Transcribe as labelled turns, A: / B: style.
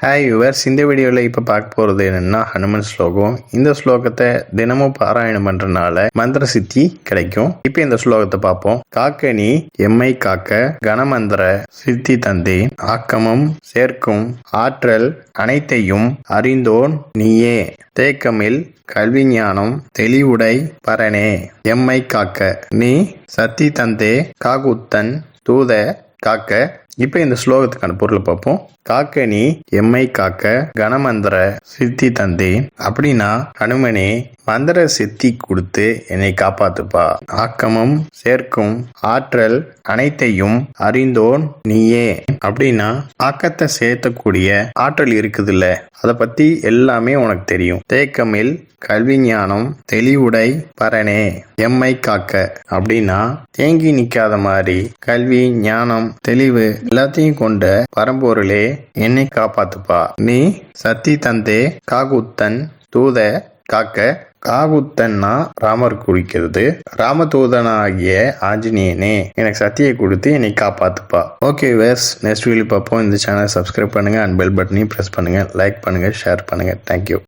A: Hi viewers, இந்த வீடியோவில் இப்போ பார்க்க போகிறது என்னென்னா ஹனுமன் ஸ்லோகம். இந்த ஸ்லோகத்தை தினமும் பாராயணம் பண்ணுறதுனால மந்திர சித்தி கிடைக்கும். இப்போ இந்த ஸ்லோகத்தை பார்ப்போம். காக்க நீ எம்மை காக்க கணமந்திர சித்தி தந்தேன், ஆக்கமும் சேர்க்கும் ஆற்றல் அனைத்தையும் அறிந்தோன் நீயே, தேக்கமில் கல்வி ஞானம் தெளிவுடை பரனே, எம்மை காக்க நீ சத்தி தந்தே காகுத்தன் தூத காக்க. இப்ப இந்த ஸ்லோகத்துக்கான பொருளை பார்ப்போம். காக்க நீ எம்மை காக்க கணமந்திர சித்தி தந்தேன் அப்படின்னா, ஹனுமனே மந்திர சித்தி கொடுத்து என்னை காப்பாத்துப்பா. ஆக்கமும் சேர்க்கும் ஆற்றல் அனைத்தையும் அறிந்தோன் நீயே அப்படின்னா, ஆக்கத்தை சேர்த்தக்கூடிய ஆற்றல் இருக்குதுல்ல, அதை பத்தி எல்லாமே உனக்கு தெரியும். தேக்கமில் கல்வி ஞானம் தெளிவுடை பரனே, எம்மை காக்க அப்படின்னா தேங்கி நிக்காத மாதிரி கல்வி ஞானம் தெளிவு எல்லாத்தையும் கொண்ட பரம்பொருளே என்னை காப்பாத்துப்பா. நீ சத்தி தந்தே காகுத்தன் தூத காக்க. காகுத்தன்னா ராமர் குறிக்கிறது. ராமதூதனாகிய ஆஞ்சநேயனே எனக்கு சத்தியை கொடுத்து என்னை காப்பாத்துப்பா. ஓகே வேர்ஸ், நெக்ஸ்ட் வீடியோ பார்ப்போம். இந்த சேனல் சப்ஸ்கிரைப் பண்ணுங்க அண்ட் பெல் பட்டனையும் பிரஸ் பண்ணுங்க, லைக் பண்ணுங்க, ஷேர் பண்ணுங்க. தேங்க்யூ.